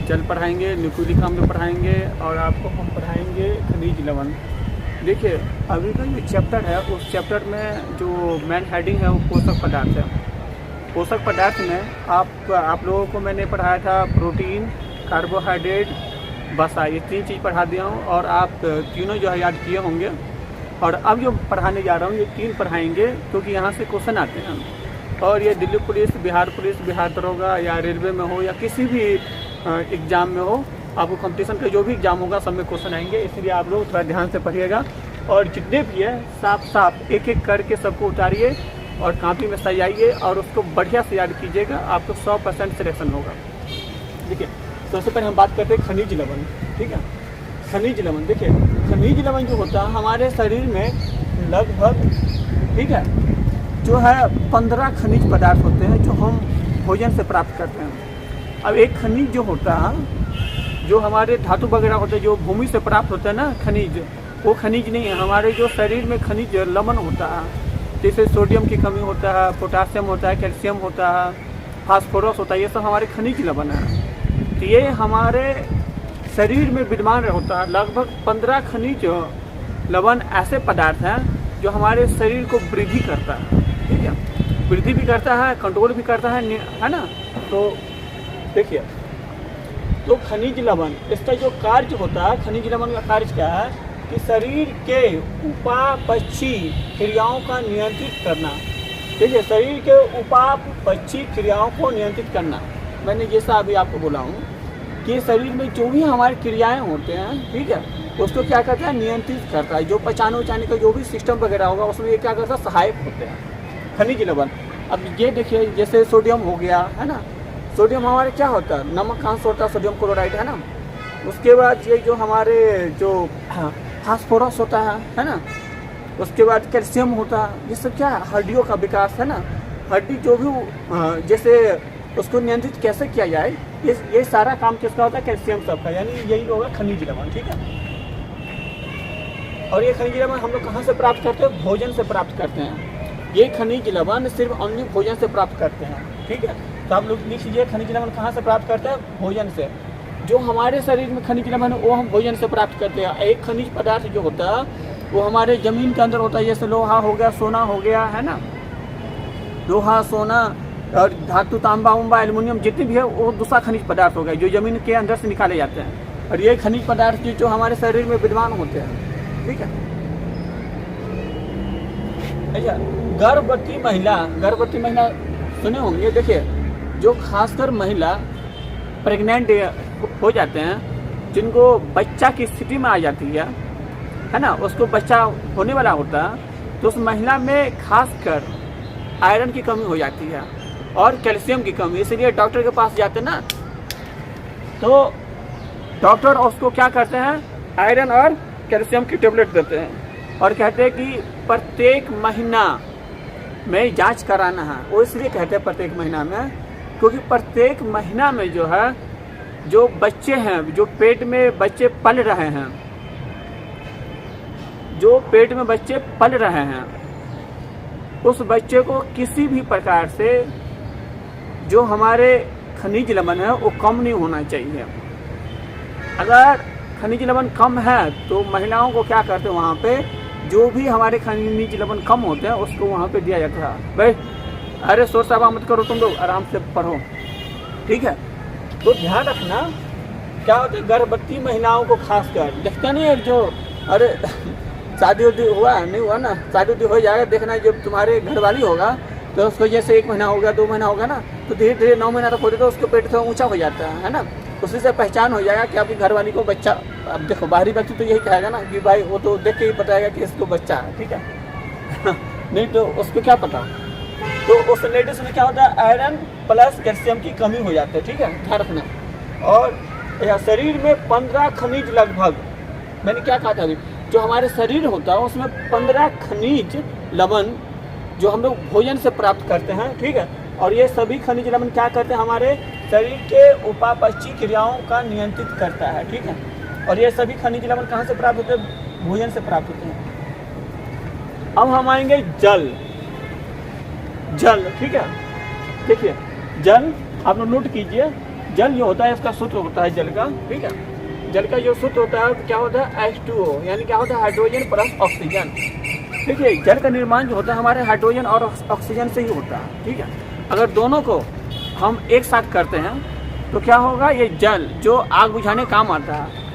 जल पढ़ाएंगे, न्यूक्लिक अम्ल पढ़ाएंगे और आपको हम पढ़ाएंगे खनिज लवण। देखिए अभी का जो चैप्टर है उस चैप्टर में जो मेन हेडिंग है वो पोषक पदार्थ है। पोषक पदार्थ में आप लोगों को मैंने पढ़ाया था प्रोटीन, कार्बोहाइड्रेट, वसा, ये 3 चीज़ पढ़ा दिया हूँ और आप तीनों जो है याद किए होंगे। और अब जो पढ़ाने जा रहा हूँ ये 3 पढ़ाएंगे क्योंकि यहाँ से क्वेश्चन आते हैं और ये दिल्ली पुलिस, बिहार दरोगा या रेलवे में हो या किसी भी एग्ज़ाम में हो, आपको कंपटीशन का जो भी एग्ज़ाम होगा सब में क्वेश्चन आएंगे। इसलिए आप लोग थोड़ा ध्यान से पढ़िएगा और जितने भी है साफ एक एक करके सबको उतारिए और कॉपी में सजाइए और उसको बढ़िया से याद कीजिएगा, आपको 100% सिलेक्शन होगा। देखिए सबसे पहले हम बात करते हैं खनिज लवण। ठीक है, खनिज लवण, देखिए खनिज लवण जो होता है हमारे शरीर में लगभग, ठीक है, जो है 15 खनिज पदार्थ होते हैं जो हम भोजन से प्राप्त करते हैं। अब एक खनिज जो होता है, जो हमारे धातु वगैरह होते हैं जो भूमि से प्राप्त होता है ना खनिज, वो खनिज नहीं है। हमारे जो शरीर में खनिज लवण होता है जैसे सोडियम की कमी होता है, पोटासियम होता है, कैल्शियम होता है, फास्फोरस होता है, ये सब हमारे खनिज लवण है। तो ये हमारे शरीर में विद्यमान होता है। लगभग 15 खनिज लवण ऐसे पदार्थ हैं जो हमारे शरीर को वृद्धि करता है। ठीक है, वृद्धि भी करता है, कंट्रोल भी करता है ना। तो देखिए, तो खनिज लवण, इसका जो कार्य होता है, खनिज लवण का कार्य क्या है कि शरीर के उपापचयी क्रियाओं का नियंत्रित करना। देखिए शरीर के उपापचयी क्रियाओं को नियंत्रित करना, मैंने जैसा अभी आपको बोला हूँ कि शरीर में जो भी हमारी क्रियाएं होते हैं, ठीक है, उसको क्या करता है, नियंत्रित करता है। जो पचाने उचाने का जो भी सिस्टम वगैरह होगा उसमें ये क्या करता है, सहायक होते हैं खनिज लवण। अब ये देखिए जैसे सोडियम हो गया है ना, सोडियम हमारे क्या होता है, नमक का अंश होता है, सोडियम क्लोराइड है ना। उसके बाद ये जो हमारे जो फास्फोरस होता है ना। उसके बाद कैल्शियम होता है। ये सब क्या है, हड्डियों का विकास है ना। हड्डी जो भी जैसे उसको नियंत्रित कैसे किया जाए, ये सारा काम किसका होता है, कैल्शियम सब का, यानी यही होगा खनिज लवण। ठीक है, और ये खनिज लवण हम लोग कहाँ से प्राप्त करते हैं, भोजन से प्राप्त करते हैं। ये खनिज लवण सिर्फ अन्य भोजन से प्राप्त करते हैं। ठीक है, तो आप लोग लिख लीजिए खनिज लवण कहाँ से प्राप्त करते हैं, भोजन से। जो हमारे शरीर में खनिज लवण है वो हम भोजन से प्राप्त करते हैं। एक खनिज पदार्थ जो होता है वो हमारे जमीन के अंदर होता है, जैसे लोहा हो गया, सोना हो गया, है ना। लोहा, सोना और धातु, तांबा उम्बा, एल्युमिनियम जितने भी है वो दूसरा खनिज पदार्थ हो गया जो जमीन के अंदर से निकाले जाते हैं। और ये खनिज पदार्थ जो हमारे शरीर में विद्यमान होते हैं। ठीक है, अच्छा, गर्भवती महिला सुने होंगे। देखिए जो खासकर महिला प्रेग्नेंट हो जाते हैं, जिनको बच्चा की स्थिति में आ जाती है ना, उसको बच्चा होने वाला होता है, तो उस महिला में खासकर आयरन की कमी हो जाती है और कैल्शियम की कमी। इसलिए डॉक्टर के पास जाते हैं ना, तो डॉक्टर उसको क्या करते हैं, आयरन और कैल्शियम की टेबलेट देते हैं और कहते हैं कि प्रत्येक महीना में जांच कराना है। वो इसलिए कहते हैं प्रत्येक महीना में, क्योंकि प्रत्येक महीना में जो है, जो बच्चे हैं, जो पेट में बच्चे पल रहे हैं, जो पेट में बच्चे पल रहे हैं, उस बच्चे को किसी भी प्रकार से जो हमारे खनिज लवण है वो कम नहीं होना चाहिए। अगर खनिज लवण कम है तो महिलाओं को क्या करते हैं, वहाँ पे जो भी हमारे खनिज लवण कम होते हैं उसको वहाँ पे दिया जाता है। भाई अरे शोर शराबा मत करो, तुम लोग आराम से पढ़ो। ठीक है, तो ध्यान रखना क्या होता है, गर्भवती महिलाओं को खासकर देखते नहीं है, जो अरे शादी उदी हुआ नहीं हुआ ना, शादी उदी हो जाएगा, देखना जब तुम्हारे घर वाली होगा तो उसको जैसे 1 महीना होगा, 2 महीना होगा ना, तो धीरे धीरे 9 महीना तक होते तो उसके पेट थोड़ा ऊंचा हो जाता है ना। उसी से पहचान हो जाएगा कि आपकी घरवाली को बच्चा। अब देखो बाहरी व्यक्ति तो यही कहेगा ना कि भाई वो तो देख के ही बताएगा कि इसको बच्चा है। ठीक है नहीं तो उसको क्या पता। तो उस लेडीज में क्या होता है, आयरन प्लस कैल्शियम की कमी हो जाती है। ठीक है, ध्यान रखना। और शरीर में 15 खनिज लगभग, मैंने क्या कहा था अभी, जो हमारे शरीर होता है उसमें 15 खनिज लवण जो हम लोग भोजन से प्राप्त करते हैं। ठीक है, और ये सभी खनिज लवण क्या करते हैं, हमारे शरीर के उपापचयी क्रियाओं का नियंत्रित करता है। ठीक है, और ये सभी खनिज लवण कहाँ से प्राप्त होते हैं, भोजन से प्राप्त होते हैं। अब हम आएंगे जल। ठीक है, देखिए जल आप लोग नोट कीजिए, जल जो होता है इसका सूत्र होता है जल का, ठीक है। जल का जो सूत्र होता है क्या होता है H2O, यानी क्या होता है हाइड्रोजन प्लस ऑक्सीजन। देखिए जल का निर्माण जो होता है हमारे हाइड्रोजन और ऑक्सीजन से ही होता है, ठीक है। अगर दोनों को हम एक साथ करते हैं तो क्या होगा, ये जल जो आग बुझाने काम आता है।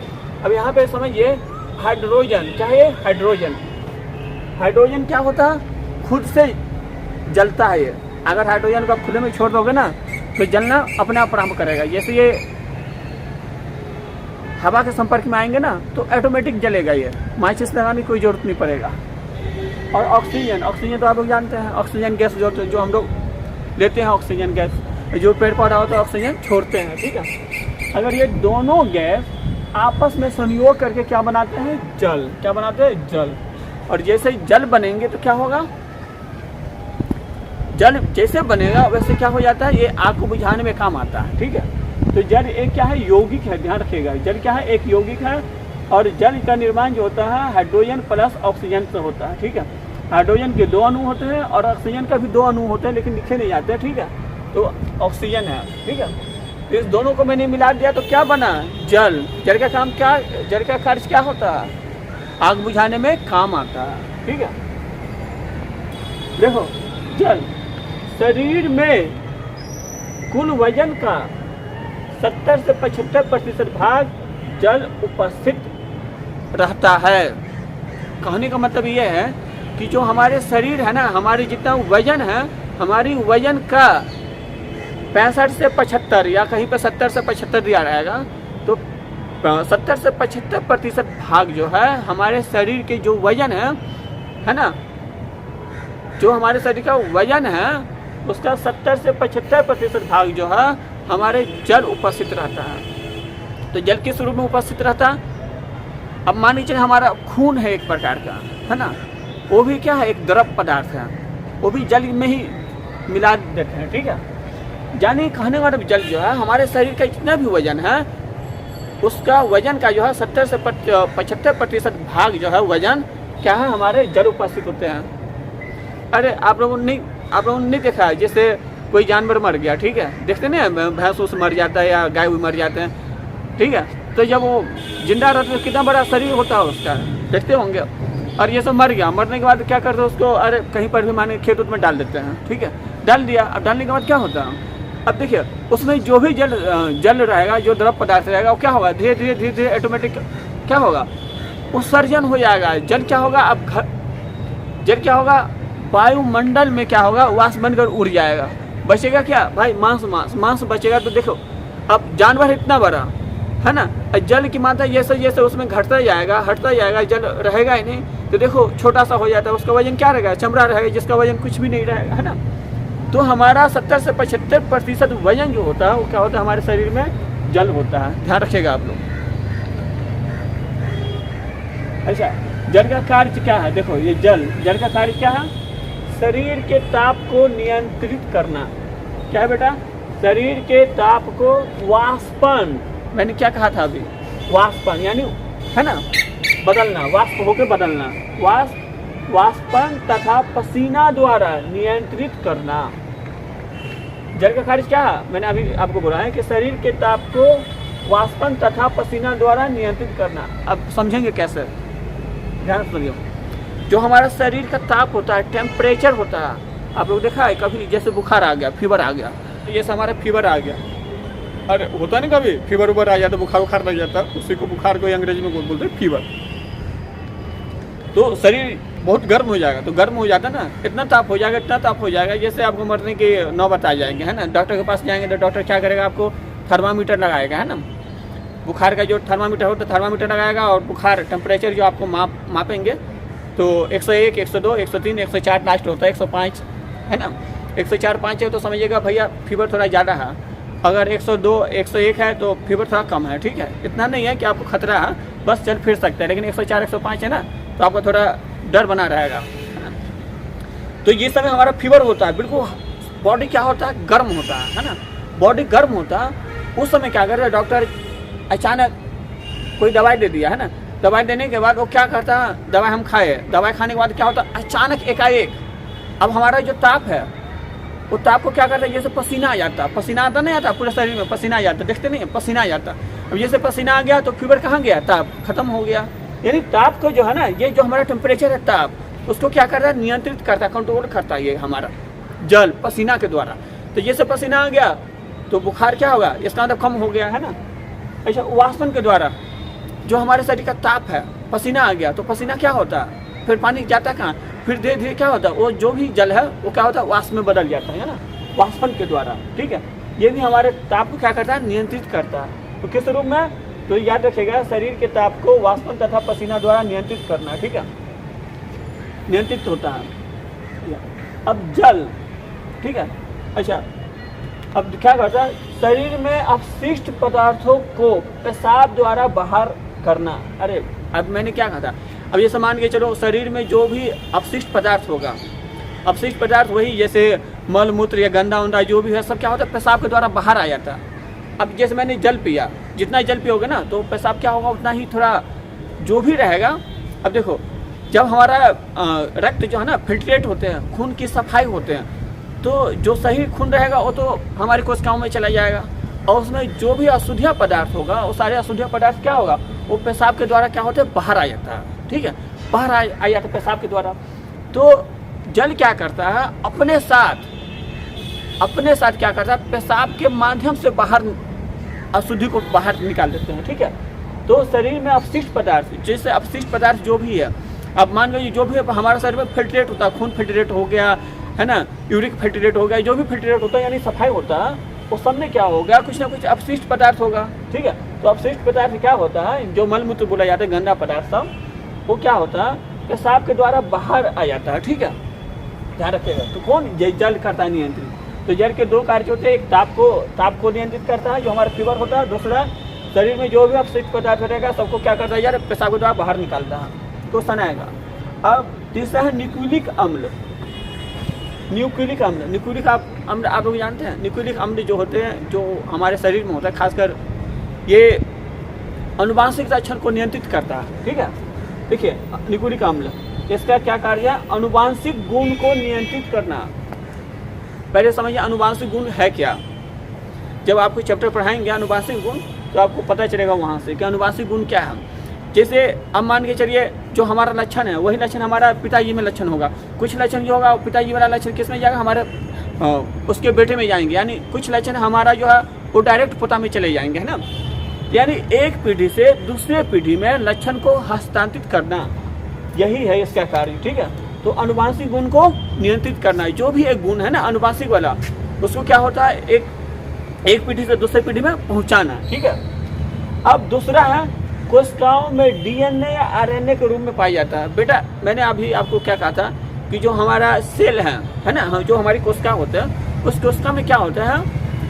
अब यहाँ पे समझिए हाइड्रोजन क्या है, हाइड्रोजन हाइड्रोजन क्या होता है, खुद से जलता है ये। अगर हाइड्रोजन को आप खुले में छोड़ दोगे ना तो जलना अपने आप प्रारंभ करेगा। जैसे ये हवा के संपर्क में आएंगे ना तो ऑटोमेटिक जलेगा, ये माचिस लगाने की कोई जरूरत नहीं पड़ेगा। और ऑक्सीजन, ऑक्सीजन तो आप लोग जानते हैं, ऑक्सीजन गैस जो हम लोग लेते हैं, ऑक्सीजन गैस जो पेड़ पौधा होता है ऑक्सीजन छोड़ते हैं, ठीक है। अगर ये दोनों गैस आपस में संयोग करके क्या बनाते हैं, जल। क्या बनाते हैं, जल। और जैसे जल बनेंगे तो क्या होगा, जल जैसे बनेगा वैसे क्या हो जाता है, ये आग को बुझाने में काम आता है, ठीक है। तो जल एक क्या है, यौगिक है, ध्यान रखिएगा। जल क्या है, एक यौगिक है। और जल का निर्माण जो होता है हाइड्रोजन प्लस ऑक्सीजन से होता है, ठीक है। हाइड्रोजन के 2 अणु होते हैं और ऑक्सीजन का भी 2 अणु होते हैं, लेकिन लिखे नहीं जाते, ठीक है। तो ऑक्सीजन है, ठीक है। तो इस दोनों को मैंने मिला दिया तो क्या बना, जल। जल का काम क्या, जल का कार्य क्या होता है, आग बुझाने में काम आता है, ठीक है। देखो जल शरीर में कुल वजन का 70 से 75% भाग जल उपस्थित रहता है। कहने का मतलब ये है कि जो हमारे शरीर है ना, हमारी जितना वजन है, हमारी वजन का 65 से 75 या कहीं पे 70 से 75 दिया रहेगा, तो 70 से 75% भाग जो है हमारे शरीर के जो वजन है ना, जो हमारे शरीर का वजन है उसका 70 से 75% भाग जो है हमारे जल उपस्थित रहता है। तो जल किस रूप में उपस्थित रहता है, अब मान लीजिए हमारा खून है एक प्रकार का, है ना, वो भी क्या है, एक द्रव पदार्थ है, वो भी जल में ही मिला देते हैं, ठीक है। यानी कहने वाला जल जो है हमारे शरीर का जितना भी वजन है उसका वजन का जो है 70 से 75% भाग जो है वजन क्या है, हमारे जल उपस्थित होते हैं। अरे आप लोगों ने नहीं देखा है, जैसे कोई जानवर मर गया, ठीक है, देखते ना भैंस उस मर जाता है या गाय भी मर जाते हैं, ठीक है। तो जब वो जिंदा रहता है तो कितना बड़ा शरीर होता है उसका, देखते होंगे। और ये सब मर गया, मरने के बाद क्या करते हैं उसको, अरे कहीं पर भी माने खेत में डाल देते हैं, ठीक है। डाल दिया, अब डालने के बाद क्या होता है, अब देखिए उसमें जो भी जल रहेगा, जो द्रव पदार्थ रहेगा वो क्या होगा, धीरे धीरे ऑटोमेटिक क्या होगा, उत्सर्जन हो जाएगा। जल क्या होगा, अब जल क्या होगा, वायुमंडल में क्या होगा, वाष्प बनकर उड़ जाएगा। बचेगा क्या भाई, मांस बचेगा। तो देखो अब जानवर इतना बड़ा है ना, जल की मात्रा जैसे जैसे उसमें घटता जाएगा, हटता जाएगा, जल रहेगा ही नहीं, तो देखो छोटा सा हो जाता है, उसका वजन क्या रहेगा, चमड़ा रहेगा, जिसका वजन कुछ भी नहीं रहेगा, है ना। तो हमारा 70 से 75% वजन जो होता है वो क्या होता है, हमारे शरीर में जल होता है, ध्यान रखिएगा आप लोग। अच्छा, जल का कार्य क्या है, देखो ये जल का कार्य क्या है, शरीर के ताप को नियंत्रित करना। क्या है बेटा, शरीर के ताप को वाष्पन, मैंने क्या कहा था अभी, वाष्पन यानी है ना बदलना, वाष्प होकर बदलना, वाष्पन तथा पसीना द्वारा नियंत्रित करना। जल का कार्य क्या है, मैंने अभी आपको बोला है कि शरीर के ताप को वाष्पन तथा पसीना द्वारा नियंत्रित करना। अब समझेंगे कैसे, ध्यान सुनिए। जो हमारा शरीर का ताप होता है, टेम्परेचर होता है, आप लोग देखा है कभी, जैसे बुखार आ गया, फीवर आ गया, जैसे हमारा फीवर आ गया, अरे होता नहीं कभी फीवर उबर आ जाता, बुखार लग जाता, उसी को बुखार को अंग्रेजी में बोलते हैं फीवर। तो शरीर बहुत गर्म हो जाएगा, तो गर्म हो जाता ना, इतना ताप हो जाएगा, इतना ताप हो जाएगा, जैसे आपको मरने की नौबत आ जाएंगे, है ना। डॉक्टर के पास जाएंगे तो डॉक्टर क्या करेगा, आपको थर्मामीटर लगाएगा, है ना, बुखार का जो थर्मामीटर होता है थर्मामीटर लगाएगा, और बुखार टेम्परेचर जो आपको मापेंगे तो 101, 102, 103, 104 लास्ट होता है, 105 है ना, 104, 5 है तो समझिएगा भैया फीवर थोड़ा ज़्यादा है। अगर 102, 101 है तो फीवर थोड़ा कम है, ठीक है। इतना नहीं है कि आपको खतरा है, बस चल फिर सकता है, लेकिन 104, 105 है ना, तो आपको थोड़ा डर बना रहेगा। तो ये समय हमारा फीवर होता है, बिल्कुल बॉडी क्या होता है, गर्म होता है ना, बॉडी गर्म होता है। उस समय क्या कर रहा है, डॉक्टर अचानक कोई दवाई दे दिया, है ना, दवाई देने के बाद वो क्या करता है, दवाई हम खाए, दवाई खाने के बाद क्या होता है, अचानक एकाएक अब हमारा जो ताप है वो ताप को क्या करता है, जैसे पसीना आ जाता, पसीना आता नहीं आता पूरे शरीर में, पसीना आ जाता, देखते नहीं है, पसीना आ जाता। अब जैसे पसीना आ गया तो फीवर कहाँ गया, ताप खत्म हो गया। यानी ताप को जो है ना, ये जो हमारा टेम्परेचर है ताप, उसको क्या करता है, नियंत्रित करता है, कंट्रोल करता है ये हमारा जल पसीना के द्वारा। तो जैसे पसीना आ गया तो बुखार क्या होगा, इसका मतलब कम हो गया है ना। अच्छा, वाष्पन के द्वारा जो हमारे शरीर का ताप है, पसीना आ गया तो पसीना क्या होता है, फिर पानी जाता कहाँ, फिर धीरे धीरे क्या होता है, वो जो भी जल है वो क्या होता है, वाष्प में बदल जाता है ना, वाष्पन के द्वारा। ठीक है, ये भी हमारे ताप को क्या करता है, नियंत्रित करता है। तो किस रूप में, तो याद रखिएगा, शरीर के ताप को वाष्पन तथा पसीना द्वारा नियंत्रित करना है। ठीक है, नियंत्रित होता है। अब जल, ठीक है, अच्छा, अब क्या करता है, शरीर में अपशिष्ट पदार्थों को पेशाब द्वारा बाहर करना। अरे अब मैंने क्या कहा था, अब ये मान के चलो, शरीर में जो भी अपशिष्ट पदार्थ होगा, अपशिष्ट पदार्थ वही जैसे मल मूत्र या गंदा उंदा जो भी है, सब क्या होता है, पेशाब के द्वारा बाहर आ जाता है। अब जैसे मैंने जल पिया, जितना जल पियोगे ना तो पेशाब क्या होगा, उतना ही थोड़ा जो भी रहेगा। अब देखो, जब हमारा रक्त जो है ना फिल्ट्रेट होते हैं, खून की सफाई होते हैं, तो जो सही खून रहेगा वो तो हमारी कोशिकाओं में चला जाएगा, और उसमें जो भी अशुद्ध पदार्थ होगा, वो सारे अशुद्ध पदार्थ क्या होगा, वो पेशाब के द्वारा क्या होते हैं, बाहर आ जाता है। ठीक है, बाहर आ जाता है पेशाब के द्वारा। तो जल क्या करता है, अपने साथ क्या करता है, पेशाब के माध्यम से बाहर अशुद्धि को बाहर निकाल देते हैं। ठीक है, तो शरीर में अपशिष्ट पदार्थ, जैसे अपशिष्ट पदार्थ जो भी है, अब मान लीजिए जो भी हमारे शरीर में फिल्ट्रेट होता है, खून फिल्ट्रेट हो गया है ना, यूरिक फिल्ट्रेट हो गया, जो भी फिल्ट्रेट होता है यानी सफाई होता है, वो सब में क्या होगा, कुछ ना कुछ अपशिष्ट पदार्थ होगा। ठीक है, तो अपशिष्ट पदार्थ क्या होता है, जो मल मूत्र बोला जाता है, गंदा पदार्थ सब, वो क्या होता है, पेशाब के द्वारा बाहर आ जाता है। ठीक है, ध्यान रखिएगा। तो कौन, जल करता है नियंत्रित। तो जल के दो कार्य होते हैं, एक ताप को नियंत्रित करता है जो हमारा फीवर होता है, दूसरा शरीर में जो भी अपशिष्ट पदार्थ रहेगा सबको क्या करता है यार, पेशाब के द्वारा बाहर निकालता है। तो सन आएगा। अब तीसरा है न्यूक्लिक अम्ल। न्यूक्लिक अम्ल आप लोग जानते हैं, न्यूक्लिक अम्ल जो होते हैं, जो हमारे शरीर में होता है, खासकर ये अनुवांशिक लक्षण को नियंत्रित करता है। ठीक है, देखिए न्यूक्लिक अम्ल, इसका क्या कार्य है, अनुवांशिक गुण को नियंत्रित करना। पहले समझिए अनुवांशिक गुण है क्या। जब आपको चैप्टर पढ़ाएंगे अनुवांशिक गुण, तो आपको पता चलेगा वहाँ से कि अनुवांशिक गुण क्या है। जैसे अब मान के चलिए, जो हमारा लक्षण है वही लक्षण हमारा पिताजी में लक्षण होगा, कुछ लक्षण जो होगा पिताजी वाला लक्षण किस में जाएगा, हमारे उसके बेटे में जाएंगे, यानी कुछ लक्षण हमारा जो है वो डायरेक्ट पोता में चले जाएंगे, है ना। यानी एक पीढ़ी से दूसरे पीढ़ी में लक्षण को हस्तांतरित करना, यही है इसका कार्य। ठीक है, तो अनुवांशिक गुण को नियंत्रित करना है। जो भी एक गुण है ना अनुवांशिक वाला, उसको क्या होता है, एक पीढ़ी से दूसरे पीढ़ी में पहुंचाना। ठीक है, अब दूसरा है कोशिकाओं में डीएनए या आरएनए के रूप में पाया जाता है। बेटा मैंने अभी आपको क्या कहा था कि जो हमारा सेल है ना, जो हमारी कोशिका होते हैं, उस कोशिका में क्या होता है,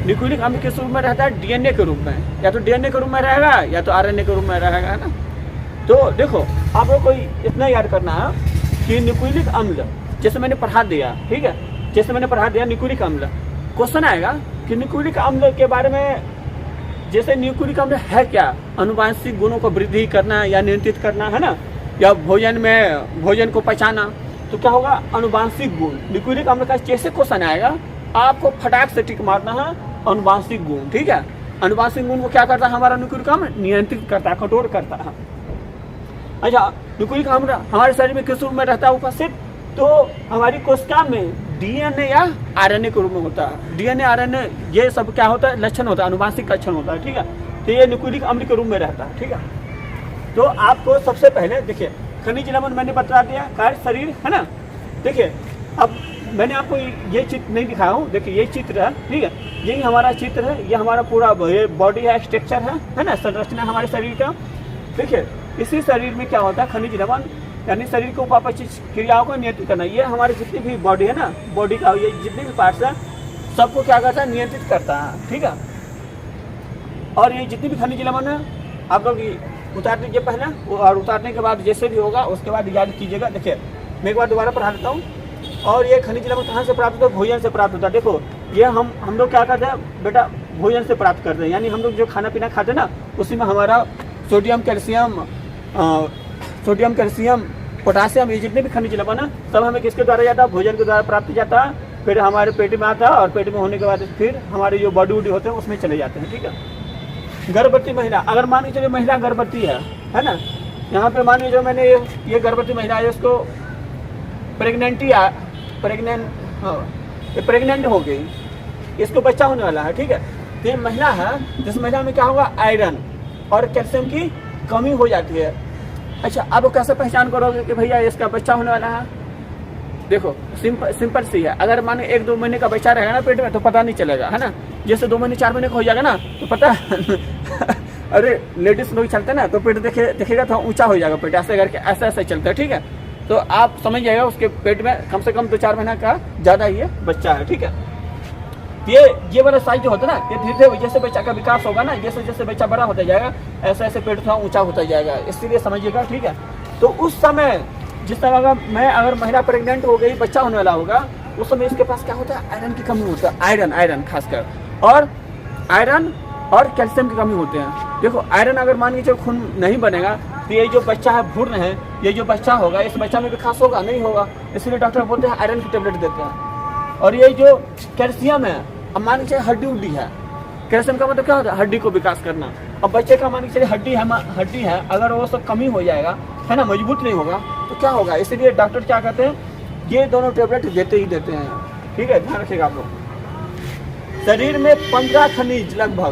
न्यूक्लिक अम्ल किस रूप में रहता है, डीएनए के रूप में, या तो डीएनए के रूप में रहेगा या तो आरएनए के रूप में रहेगा, है ना। तो देखो आप लोग को इतना याद करना है कि न्यूक्लिक अम्ल, जैसे मैंने पढ़ा दिया, ठीक है, जैसे मैंने पढ़ा दिया न्यूक्लिक अम्ल, क्वेश्चन आएगा कि न्यूक्लिक अम्ल के बारे में, जैसे न्यूक्लिक अम्ल है क्या, अनुवांशिक गुणों को वृद्धि करना या नियंत्रित करना, है ना, या भोजन को पचाना, तो क्या होगा, अनुवांशिक गुण। न्यूक्लिक अम्ल का जैसे क्वेश्चन आएगा आपको फटाक से टिक मारना है अनुवांशिक गुण। ठीक है, अनुवांशिक गुण को क्या करता है, हमारा न्यूक्लिक अम्ल नियंत्रित करता है, कंट्रोल करता है। अच्छा, न्यूक्लिक अम्ल हमारे शरीर में किस रूप में रहता है उपस्थित, तो हमारी कोशिका में डीएनए या आरएनए के रूप में होता है। डीएनए आरएनए ये सब क्या होता है, लक्षण होता है, अनुवांशिक लक्षण होता है। ठीक है, तो ये न्यूक्लिक अम्ल के रूप में रहता है। ठीक है, तो आपको सबसे पहले देखिए खनिज लवण मैंने बता दिया, कार्य शरीर, है ना। देखिए अब मैंने आपको ये चित्र नहीं दिखाया हूँ, देखिए ये चित्र है, ठीक है, यही हमारा चित्र है, ये हमारा पूरा बॉडी है, स्ट्रक्चर है ना, संरचना हमारे शरीर का। देखिए इसी शरीर में क्या होता है, खनिज लवण यानी शरीर को उपापचय क्रियाओं को नियंत्रित करना। ये हमारी जितनी भी बॉडी है ना, बॉडी का ये जितने भी पार्ट्स हैं सबको क्या करता है, नियंत्रित करता है। ठीक है, और ये जितनी भी खनिज लवण है आप लोग उतार दीजिए पहले, और उतारने के बाद जैसे भी होगा उसके बाद याद कीजिएगा। देखिए मैं एक बार दोबारा पढ़ा देता हूँ। और ये खनिज लवण कहाँ से प्राप्त होता है, भोजन से प्राप्त होता है। देखो ये हम लोग क्या करते हैं बेटा, भोजन से प्राप्त करते हैं, यानी हम लोग जो खाना पीना खाते हैं ना, उसी में हमारा सोडियम कैल्शियम पोटासियम, ये जितने भी खनिज लवण है सब हमें किसके द्वारा जाता है, भोजन के द्वारा प्राप्त जाता है। फिर हमारे पेट में आता है और पेट में होने के बाद फिर हमारे जो बॉडी वॉडी होते हैं उसमें चले जाते हैं। ठीक है। गर्भवती महिला, अगर मान के चलिए महिला गर्भवती है ना, यहाँ पे मान लीजिए मैंने ये गर्भवती महिला है, इसको प्रेग्नेंट हो गई, इसको बच्चा होने वाला है। ठीक है। तो ये महिला है, जिस महिला में क्या होगा, आयरन और कैल्शियम की कमी हो जाती है। अच्छा, अब कैसे पहचान करोगे कि भैया इसका बच्चा होने वाला है? देखो सिंपल सी है, अगर माने 1-2 महीने का बच्चा रहेगा ना पेट में तो पता नहीं चलेगा, है ना। जैसे 2 महीने 4 महीने का हो जाएगा ना तो पता अरे लेडीज लोग चलते ना तो पेट देखेगा तो ऊंचा हो जाएगा पेट, ऐसे करके ऐसे चलता है। ठीक है। तो आप समझ जाएगा उसके पेट में कम से कम 2-4 महीना का ज़्यादा ही बच्चा है। ठीक है। ये वाला साइज जो होता है ना, ये धीरे धीरे जैसे बच्चा का विकास होगा ना, जैसे जैसे बच्चा बड़ा होता जाएगा ऐसे ऐसे पेट थोड़ा ऊंचा होता जाएगा, इसीलिए समझिएगा। ठीक है। तो उस समय जिस तरह अगर महिला प्रेग्नेंट हो गई, बच्चा होने वाला होगा, उस समय इसके पास क्या होता है, आयरन की कमी होता है, आयरन खासकर, और आयरन और कैल्शियम की कमी होते हैं। देखो आयरन अगर मान लीजिए खून नहीं बनेगा तो ये जो बच्चा है भ्रूण है, ये जो बच्चा होगा इस बच्चा में विकास होगा नहीं होगा, इसलिए डॉक्टर बोलते हैं आयरन की टेबलेट देते हैं। और ये जो कैल्शियम है, अब मान लीजिए हड्डी उड्डी है, कैल्शियम का मतलब क्या होता है, हड्डी को विकास करना। अब बच्चे का मान लीजिए हड्डी है, अगर वो सब कमी हो जाएगा, है ना, मजबूत नहीं होगा तो क्या होगा, इसलिए डॉक्टर क्या कहते हैं, ये दोनों टेबलेट देते ही देते हैं। ठीक है, ध्यान रखिएगा आप लोग। शरीर में 15 खनिज लगभग